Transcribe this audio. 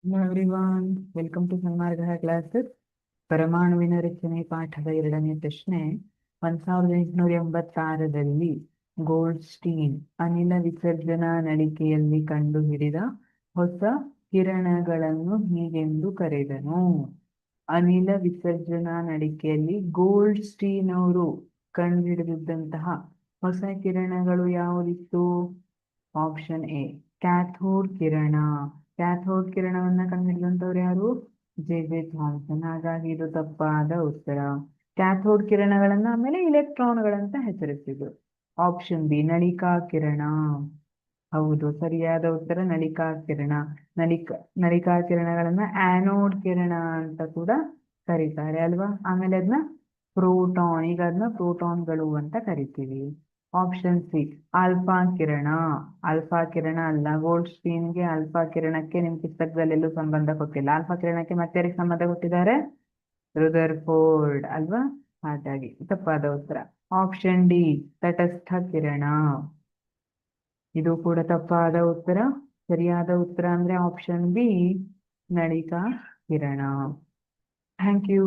Hello everyone, welcome to Sanmarga classes. ಪರಮಾಣುವಿನ ರಚನೆ ಪಾಠದ 2ನೇ ಪ್ರಶ್ನೆ. 1886ರಲ್ಲಿ ಗೋಲ್ಡ್ಸ್ಟೀನ್ ಅನಿಲ ವಿಸರ್ಜನಾ ನಳಿಕೆಯಲ್ಲಿ ಕಂಡುಹಿಡಿದ ಹೊಸ ಕಿರಣಗಳನ್ನು ಹೀಗೆಂದು ಕರೆದನು. ಅನಿಲ ವಿಸರ್ಜನಾ ನಳಿಕೆಯಲ್ಲಿ ಗೋಲ್ಡ್ಸ್ಟೀನ್ ಅವರು ಕಂಡುಹಿಡಿದಿದ್ದಂತಹ ಹೊಸ ಕಿರಣಗಳು ಯಾವುದಿತ್ತು? ಆಪ್ಷನ್ ಎ ಕ್ಯಾಥೋಡ್ ಕಿರಣ. ಕ್ಯಾಥೋಡ್ ಕಿರಣವನ್ನ ಕಂಡುಹಿಡಿದಂಥವ್ರು ಯಾರು? J Thomson. ಹಾಗಾಗಿ ಇದು ತಪ್ಪಾದ ಉತ್ತರ. ಕ್ಯಾಥೋಡ್ ಕಿರಣಗಳನ್ನ ಆಮೇಲೆ ಇಲೆಕ್ಟ್ರಾನ್ಗಳಂತ ಹೆಸರಿಸಿದ್ರು. ಆಪ್ಷನ್ ಬಿ ನಳಿಕಾ ಕಿರಣ. ಹೌದು, ಸರಿಯಾದ ಉತ್ತರ ನಳಿಕಾ ಕಿರಣ. ನಳಿಕಾ ಕಿರಣಗಳನ್ನ ಆನೋಡ್ ಕಿರಣ ಅಂತ ಕೂಡ ಕರೀತಾರೆ ಅಲ್ವಾ. ಆಮೇಲೆ ಅದನ್ನ ಪ್ರೋಟಾನ್, ಈಗ ಅದನ್ನ ಪ್ರೋಟಾನ್ಗಳು ಅಂತ ಕರಿತೀವಿ. ಆಪ್ಷನ್ ಸಿ ಆಲ್ಫಾ ಕಿರಣ. ಆಲ್ಫಾ ಕಿರಣ ಅಲ್ಲ, ಗೋಲ್ಡ್ಸ್ಟೀನ್ಗೆ ಆಲ್ಫಾ ಕಿರಣಕ್ಕೆ ನಿಮ್ ಪುಸ್ತಕದಲ್ಲೆಲ್ಲೂ ಸಂಬಂಧ ಕೊಟ್ಟಿಲ್ಲ. ಆಲ್ಫಾ ಕಿರಣಕ್ಕೆ ಮತ್ತೆ ಯಾರಿಗೆ ಸಂಬಂಧ ಕೊಟ್ಟಿದ್ದಾರೆ? ರುದರ್ಫೋರ್ಡ್ ಅಲ್ವಾ. ಹಾಗಾಗಿ ತಪ್ಪಾದ ಉತ್ತರ. ಆಪ್ಷನ್ ಡಿ ತಟಸ್ಥ ಕಿರಣ. ಇದು ಕೂಡ ತಪ್ಪಾದ ಉತ್ತರ. ಸರಿಯಾದ ಉತ್ತರ ಅಂದ್ರೆ ಆಪ್ಷನ್ ಬಿ ನಳಿಕಾ ಕಿರಣ. Thank you.